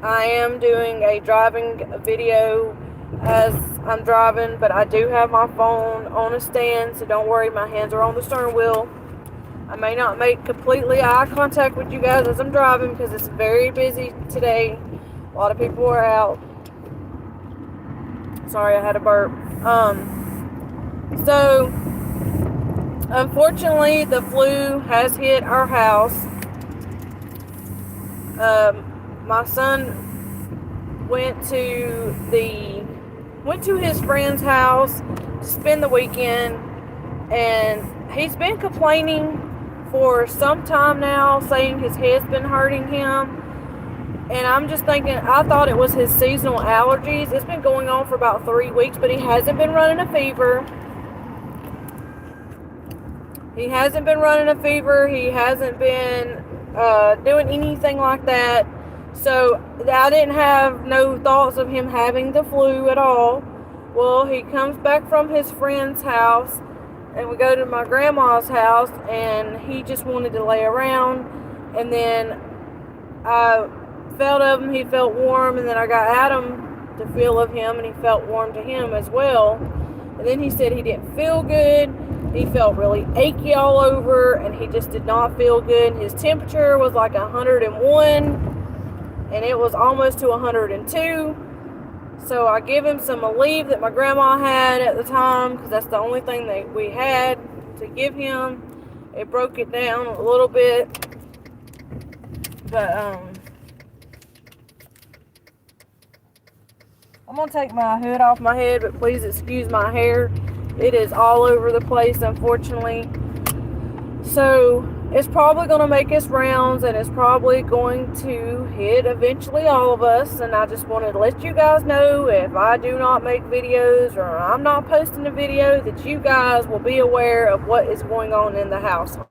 I am doing a driving video as I'm driving, but I do have my phone on a stand, so don't worry, my hands are on the steering wheel. I may not make completely eye contact with you guys as I'm driving because it's very busy today. A lot of people are out. Sorry, I had a burp. So unfortunately, the flu has hit our house. My son went to his friend's house to spend the weekend, and he's been complaining for some time now, saying his head's been hurting him. And I'm just thinking, I thought it was his seasonal allergies. It's been going on for about 3 weeks, but he hasn't been running a fever. He hasn't been doing anything like that. So I didn't have no thoughts of him having the flu at all. Well, he comes back from his friend's house, and we go to my grandma's house, and he just wanted to lay around. And then I felt of him, he felt warm, and then I got Adam to feel of him, and he felt warm to him as well. And then he said he didn't feel good. He felt really achy all over, and he just did not feel good. His temperature was like 101, and it was almost to 102. So I give him some Aleve that my grandma had at the time, because that's the only thing that we had to give him. It broke it down a little bit, but I'm gonna take my hood off my head, but please excuse my hair. It is all over the place, unfortunately. So it's probably going to make its rounds, and it's probably going to hit eventually all of us. And I just wanted to let you guys know, if I do not make videos or I'm not posting a video, that you guys will be aware of what is going on in the household.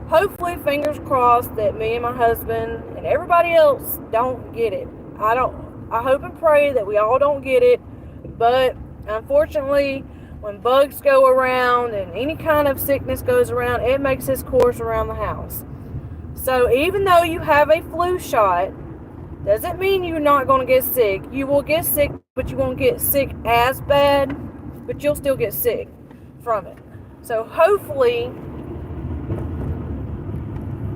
Hopefully, fingers crossed, that me and my husband and everybody else don't get it. I hope and pray that we all don't get it, but unfortunately, when bugs go around and any kind of sickness goes around, it makes its course around the house. So even though you have a flu shot, doesn't mean you're not going to get sick. You will get sick, but you won't get sick as bad, but you'll still get sick from it. So hopefully,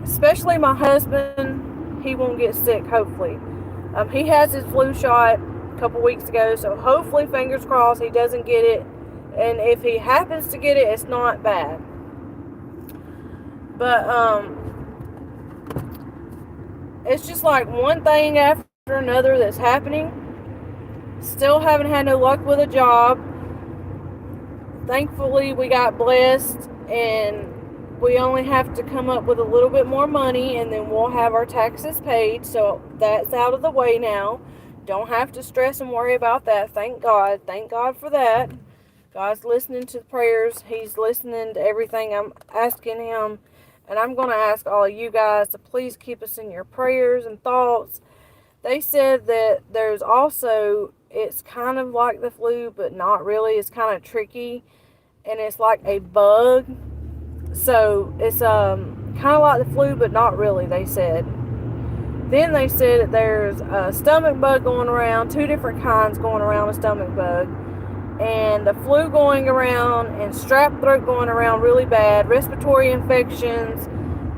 especially my husband, he won't get sick, hopefully. He has his flu shot a couple weeks ago, so hopefully, fingers crossed, he doesn't get it. And if he happens to get it, it's not bad. But it's just like one thing after another that's happening. Still haven't had no luck with a job. Thankfully, we got blessed, and we only have to come up with a little bit more money, and then we'll have our taxes paid. So that's out of the way now. Don't have to stress and worry about that. Thank God. Thank God for that. God's listening to the prayers. He's listening to everything I'm asking him. And I'm going to ask all of you guys to please keep us in your prayers and thoughts. They said that there's also, it's kind of like the flu, but not really. It's kind of tricky. And it's like a bug. So it's kind of like the flu, but not really, they said. Then they said that there's a stomach bug going around, 2 different kinds going around, a stomach bug. And the flu going around, and strep throat going around really bad, respiratory infections,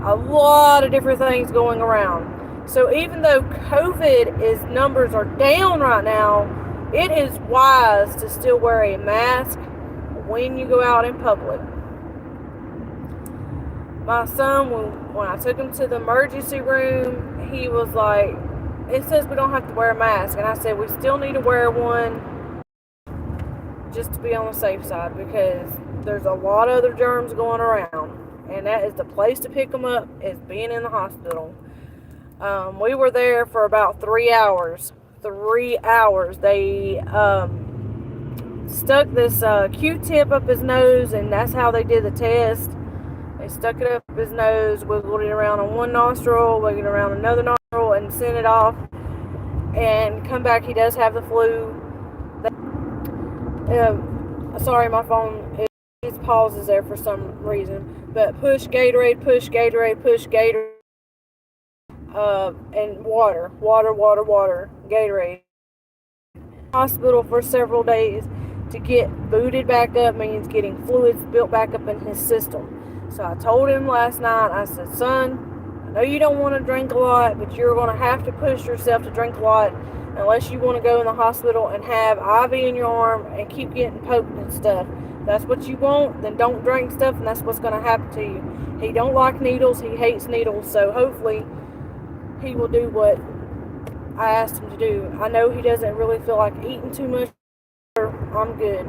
a lot of different things going around. So even though COVID numbers are down right now, it is wise to still wear a mask when you go out in public. My son, when I took him to the emergency room, he was like, it says we don't have to wear a mask. And I said, we still need to wear one, just to be on the safe side, because there's a lot of other germs going around, and that is the place to pick them up, is being in the hospital. We were there for about 3 hours. They stuck this Q-tip up his nose, and that's how they did the test. They stuck it up his nose, wiggled it around on one nostril, wiggled it around another nostril, and sent it off, and come back, he does have the flu. Sorry, my phone it pauses there for some reason. But push Gatorade, push Gatorade, push Gatorade. and water, Gatorade. Hospital for several days. To get booted back up means getting fluids built back up in his system. So I told him last night, I said, son, I know you don't want to drink a lot, but you're going to have to push yourself to drink a lot unless you want to go in the hospital and have IV in your arm and keep getting poked and stuff. If that's what you want, then don't drink stuff, and that's what's going to happen to you. He don't like needles. He hates needles. So hopefully he will do what I asked him to do. I know he doesn't really feel like eating too much. I'm good.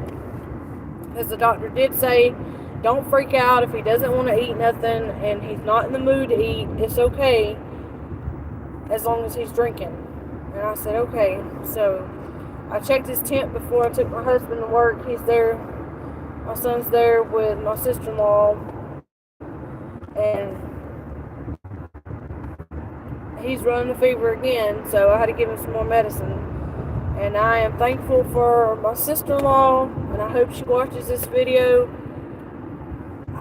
Because the doctor did say, don't freak out if he doesn't want to eat nothing and he's not in the mood to eat. It's okay as long as he's drinking. And I said, okay. So I checked his tent before I took my husband to work. He's there. My son's there with my sister-in-law. And he's running a fever again, so I had to give him some more medicine. And I am thankful for my sister-in-law, and I hope she watches this video.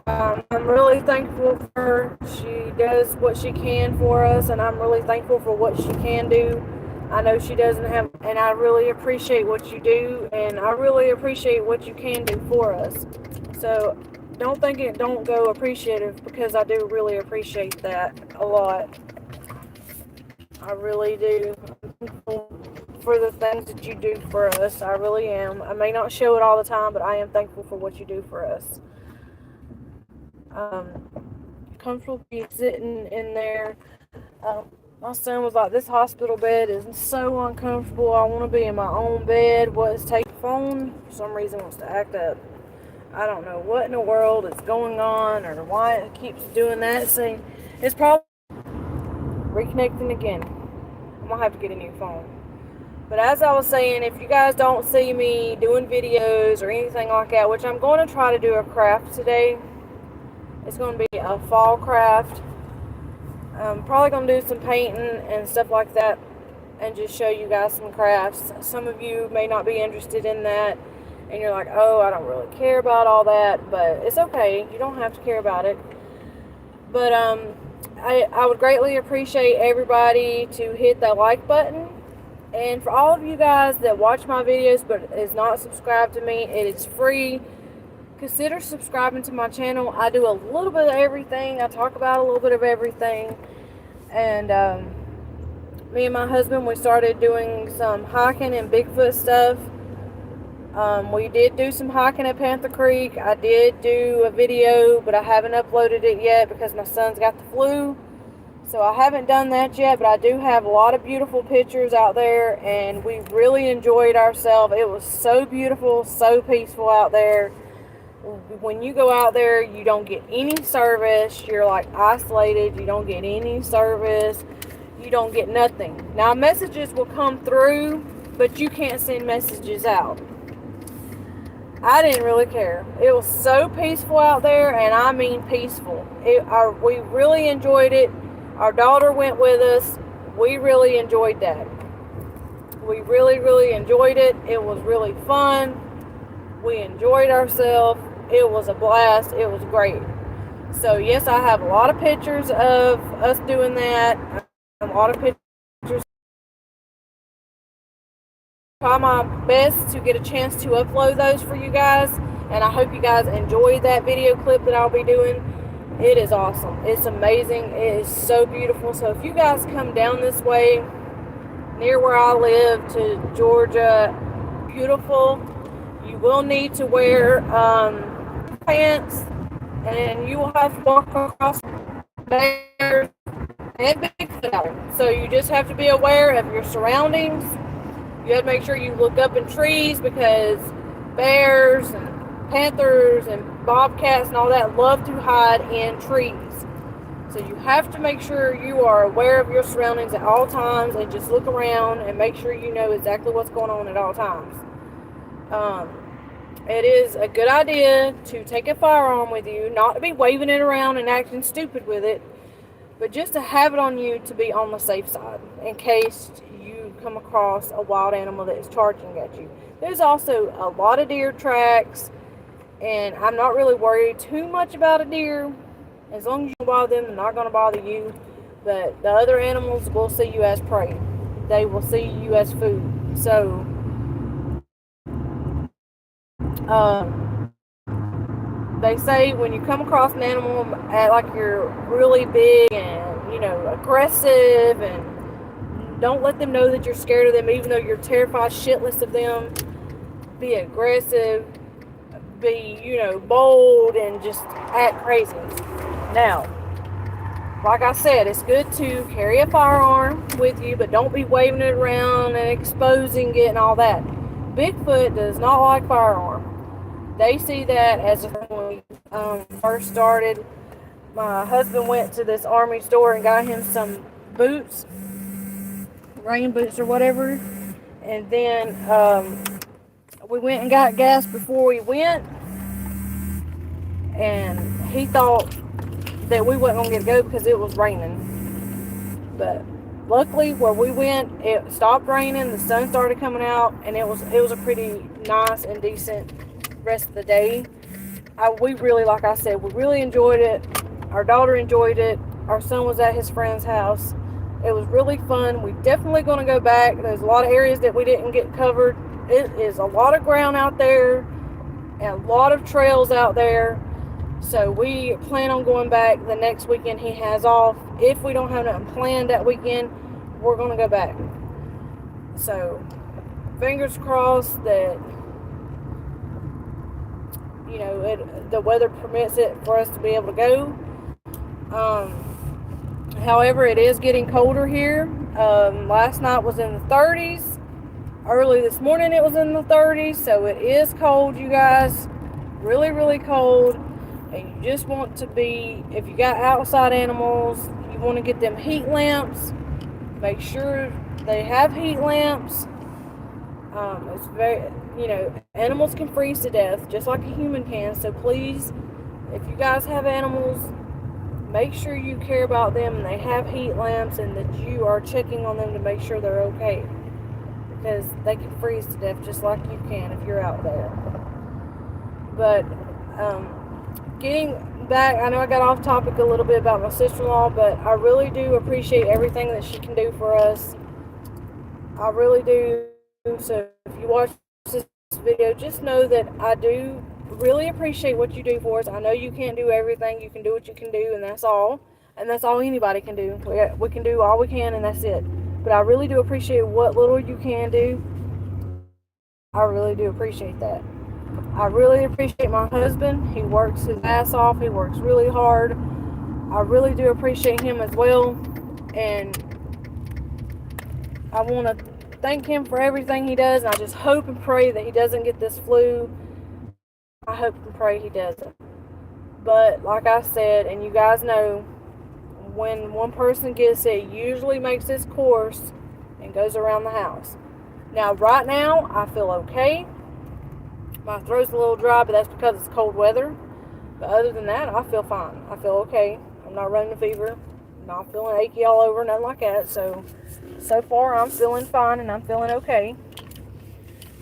I'm really thankful for her. She does what she can for us, and I'm really thankful for what she can do. I know she doesn't have, and I really appreciate what you do, and I really appreciate what you can do for us. So don't think it don't go appreciative, because I do really appreciate that a lot. I really do. I'm thankful for the things that you do for us. I really am. I may not show it all the time, but I am thankful for what you do for us. Comfortable sitting in there. My son was like, this hospital bed is so uncomfortable. I want to be in my own bed. What's taking phone? For some reason wants to act up. I don't know what in the world is going on or why it keeps doing that. See, it's probably reconnecting again. I'm going to have to get a new phone. But as I was saying, if you guys don't see me doing videos or anything like that, which I'm going to try to do a craft today. It's going to be a fall craft. I'm probably going to do some painting and stuff like that and just show you guys some crafts. Some of you may not be interested in that and you're like, oh, I don't really care about all that, but it's okay. You don't have to care about it. But I would greatly appreciate everybody to hit that like button. And for all of you guys that watch my videos but is not subscribed to me, it is free. Consider subscribing to my channel. I do a little bit of everything. I talk about a little bit of everything. And me and my husband, we started doing some hiking and Bigfoot stuff. We did do some hiking at Panther Creek. I did do a video, but I haven't uploaded it yet because my son's got the flu. So I haven't done that yet, but I do have a lot of beautiful pictures out there, and we really enjoyed ourselves. It was so beautiful, so peaceful out there. When you go out there, you don't get any service. You're like isolated. You don't get any service. You don't get nothing. Now, messages will come through, but you can't send messages out. I didn't really care. It was so peaceful out there, and I mean peaceful. We really enjoyed it. Our daughter went with us. We really enjoyed that. We really, really enjoyed it. It was really fun. We enjoyed ourselves. It was a blast. It was great. So, yes, I have a lot of pictures of us doing that. A lot of pictures. Try my best to get a chance to upload those for you guys. And I hope you guys enjoyed that video clip that I'll be doing. It is awesome. It's amazing. It is so beautiful. So if you guys come down this way, near where I live, to Georgia, beautiful. You will need to wear pants, and you will have to walk across bears and Bigfoot out there. So you just have to be aware of your surroundings. You have to make sure you look up in trees, because bears and panthers and bobcats and all that love to hide in trees. So you have to make sure you are aware of your surroundings at all times, and just look around and make sure you know exactly what's going on at all times. It is a good idea to take a firearm with you, not to be waving it around and acting stupid with it, but just to have it on you to be on the safe side in case you come across a wild animal that is charging at you. There's also a lot of deer tracks, and I'm not really worried too much about a deer. As long as you don't bother them, they're not going to bother you. But the other animals will see you as prey. They will see you as food. So, they say when you come across an animal like you're really big and aggressive, and don't let them know that you're scared of them, even though you're terrified shitless of them. Be aggressive, be bold, and just act crazy. Now, like I said, it's good to carry a firearm with you, but don't be waving it around and exposing it and all that. Bigfoot does not like firearm. They see that as when we first started. My husband went to this army store and got him some boots, rain boots or whatever, and then we went and got gas before we went, and he thought that we wasn't gonna get to go because it was raining. But luckily, where we went, it stopped raining. The sun started coming out, and it was a pretty nice and decent rest of the day. We really, like I said, we really enjoyed it. Our daughter enjoyed it. Our son was at his friend's house. It was really fun. We're definitely going to go back. There's a lot of areas that we didn't get covered. It is a lot of ground out there and a lot of trails out there. So we plan on going back the next weekend he has off. If we don't have nothing planned that weekend, we're going to go back. So fingers crossed that the weather permits it for us to be able to go. However, it is getting colder here. Last night was in the 30s. Early this morning it was in the 30s. So it is cold, you guys. Really, really cold. And you just want to be, if you got outside animals, you want to get them heat lamps. Make sure they have heat lamps. It's very, animals can freeze to death just like a human can. So please, if you guys have animals, make sure you care about them and they have heat lamps, and that you are checking on them to make sure they're okay, because they can freeze to death just like you can if you're out there. But getting back, I know I got off topic a little bit about my sister-in-law, but I really do appreciate everything that she can do for us. I really do. So if you watch this video, just know that I do really appreciate what you do for us. I know you can't do everything. You can do what you can do, and that's all. And that's all anybody can do. We can do all we can, and that's it. But I really do appreciate what little you can do. I really do appreciate that. I really appreciate my husband. He works his ass off. He works really hard. I really do appreciate him as well. And I want to thank him for everything he does. And I just hope and pray that he doesn't get this flu. I hope and pray he doesn't. But like I said, and you guys know, when one person gets it, it usually makes its course and goes around the house. Now, right now, I feel okay. My throat's a little dry, but that's because it's cold weather. But other than that, I feel fine. I feel okay. I'm not running a fever. I'm not feeling achy all over, nothing like that. So far, I'm feeling fine and I'm feeling okay.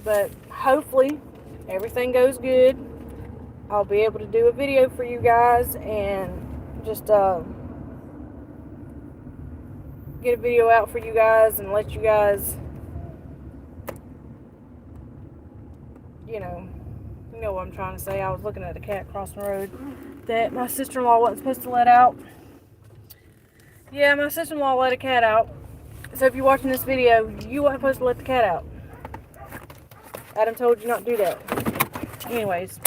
But hopefully, everything goes good. I'll be able to do a video for you guys and just get a video out for you guys and let you guys, you know what I'm trying to say. I was looking at a cat crossing the road that my sister-in-law wasn't supposed to let out. Yeah, my sister-in-law let a cat out. So if you're watching this video, you weren't supposed to let the cat out. Adam told you not to do that. Anyways,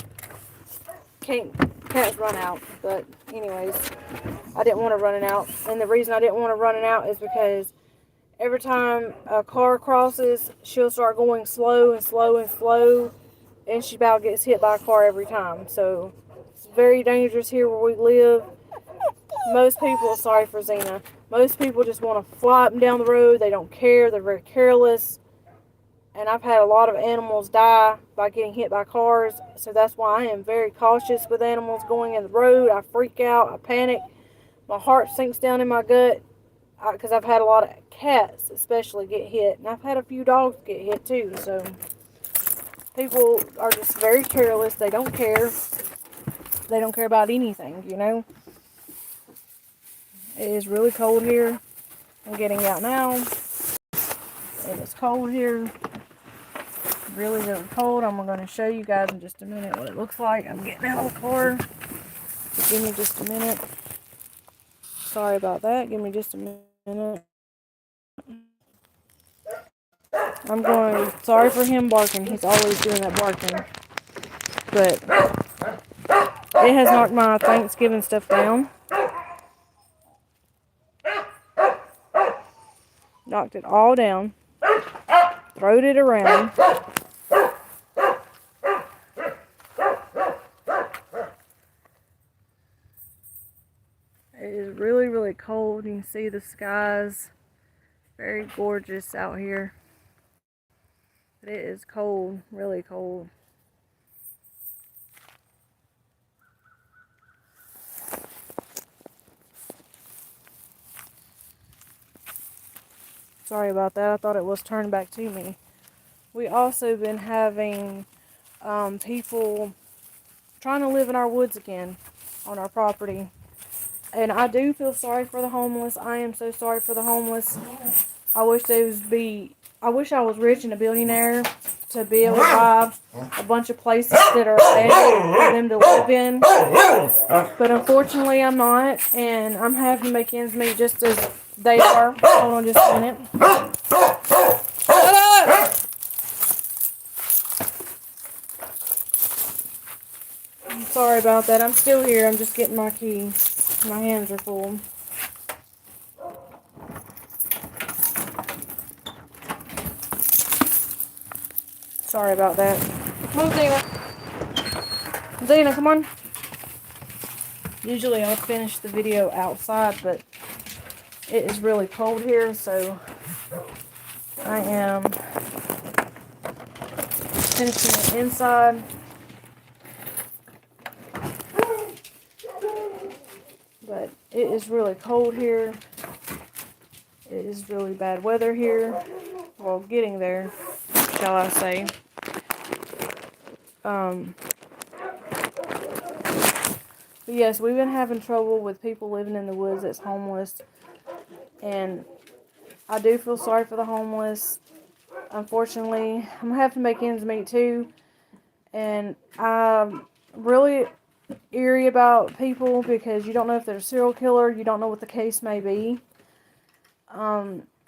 cats run out. But anyways, I didn't want to run it out. And the reason I didn't want to run it out is because every time a car crosses, she'll start going slow and slow and slow. And she about gets hit by a car every time. So it's very dangerous here where we live. Most people, sorry for Zena, most people just want to fly up and down the road. They don't care. They're very careless. And I've had a lot of animals die by getting hit by cars. So that's why I am very cautious with animals going in the road. I freak out. I panic. My heart sinks down in my gut. Because I've had a lot of cats especially get hit. And I've had a few dogs get hit too. So people are just very careless. They don't care. They don't care about anything, It is really cold here. I'm getting out now. It is cold here. Really, really cold. I'm going to show you guys in just a minute what it looks like. I'm getting out of the car. So give me just a minute. Sorry about that. Give me just a minute. Sorry for him barking. He's always doing that barking. But it has knocked my Thanksgiving stuff down. Knocked it all down. Throwed it around. It is really, really cold. You can see the skies. Very gorgeous out here. But it is cold, really cold. Sorry about that. I thought it was turned back to me. We also been having people trying to live in our woods again on our property. And I do feel sorry for the homeless. I am so sorry for the homeless. I wish I was rich and a billionaire to be able to buy a bunch of places that are available for them to live in. But unfortunately, I'm not, and I'm having to make ends meet just as they are. Hold on just a minute. Shut up! I'm sorry about that. I'm still here. I'm just getting my key. My hands are full. Sorry about that. Come on, Dana. Dana, come on. Usually I'll finish the video outside, but it is really cold here, so I am finishing it inside. But it is really cold here. It is really bad weather here. Well, getting there, shall I say. But yes, we've been having trouble with people living in the woods that's homeless. And I do feel sorry for the homeless. Unfortunately, I'm going to have to make ends meet too. And I'm really eerie about people because you don't know if they're a serial killer. You don't know what the case may be.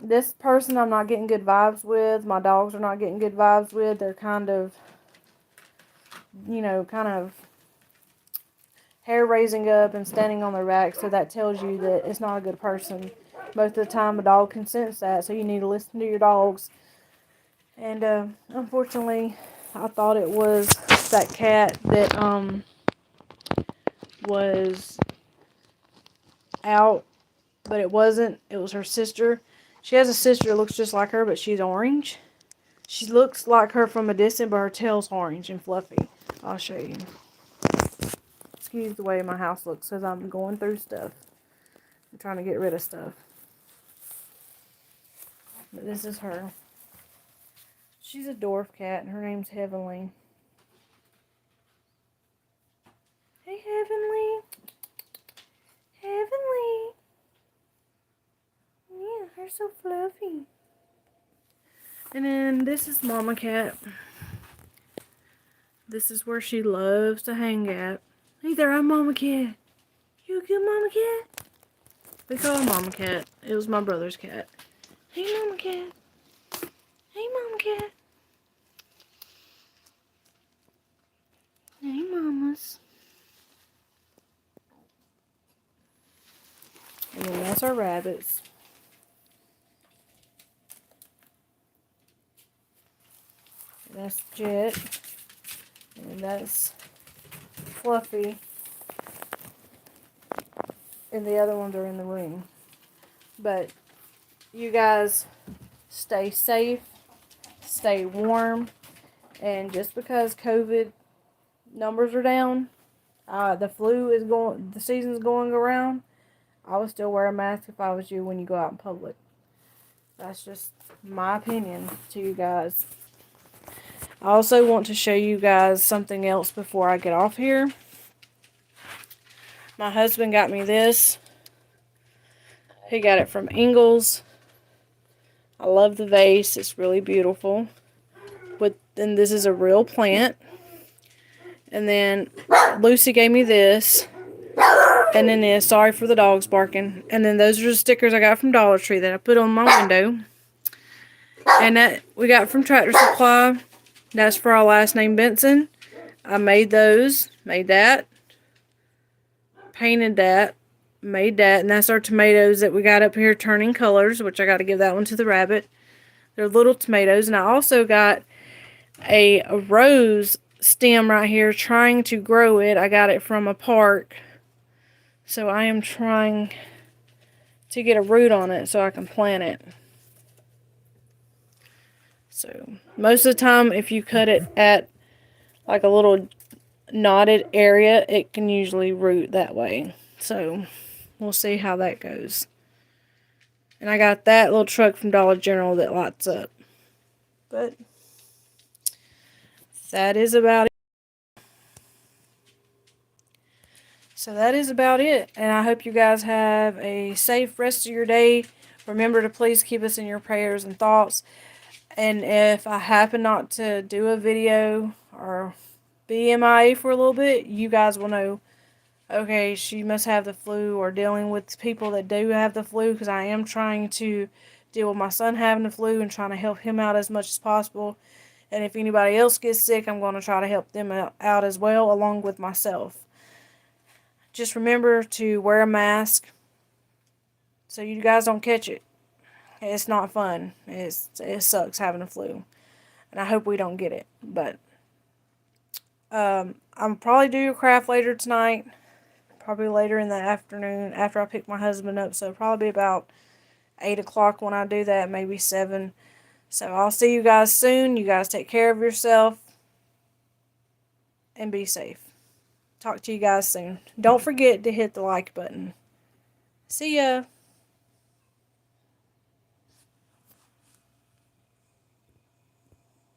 This person I'm not getting good vibes with. My dogs are not getting good vibes with. They're kind of hair raising up and standing on their back. So that tells you that it's not a good person. Most of the time a dog can sense that. So you need to listen to your dogs. And unfortunately, I thought it was that cat that was out, but it wasn't. It was her sister. She has a sister that looks just like her, but she's orange. She looks like her from a distance, but her tail's orange and fluffy. I'll show you. Excuse the way my house looks because I'm going through stuff. I'm trying to get rid of stuff. But this is her. She's a dwarf cat, and her name's Heavenly. Hey, Heavenly. Heavenly. Yeah, they're so fluffy. And then this is Mama Cat. This is where she loves to hang at. Hey there, I'm Mama Cat. You a good Mama Cat? We call her Mama Cat. It was my brother's cat. Hey, Mama Cat. Hey, Mama Cat. Hey, Mamas. And then that's our rabbits. That's Jet. And that's Fluffy. And the other ones are in the room. But you guys stay safe, stay warm, and just because COVID numbers are down, the season's going around, I would still wear a mask if I was you when you go out in public. That's just my opinion to you guys. I also want to show you guys something else before I get off here. My husband got me this. He got it from Ingles. I love the vase. It's really beautiful. And this is a real plant. And then Lucy gave me this. And then this. Sorry for the dogs barking. And then those are the stickers I got from Dollar Tree that I put on my window. And that we got from Tractor Supply. That's for our last name Benson. I made those. Made that. Painted that. Made that. And that's our tomatoes that we got up here turning colors, which I got to give that one to the rabbit. They're little tomatoes. And I also got a rose stem right here, trying to grow it. I got it from a park. So I am trying to get a root on it so I can plant it. So most of the time, if you cut it at like a little knotted area, it can usually root that way. So we'll see how that goes. And I got that little truck from Dollar General that lights up. But that is about it. So that is about it. And I hope you guys have a safe rest of your day. Remember to please keep us in your prayers and thoughts. And if I happen not to do a video or be MIA for a little bit, you guys will know, okay, she must have the flu, or dealing with people that do have the flu, because I am trying to deal with my son having the flu and trying to help him out as much as possible. And if anybody else gets sick, I'm going to try to help them out as well, along with myself. Just remember to wear a mask so you guys don't catch it. It's not fun. It sucks having a flu. And I hope we don't get it. But I'll probably do your craft later tonight. Probably later in the afternoon after I pick my husband up. So probably about 8 o'clock when I do that. Maybe 7. So I'll see you guys soon. You guys take care of yourself. And be safe. Talk to you guys soon. Don't forget to hit the like button. See ya.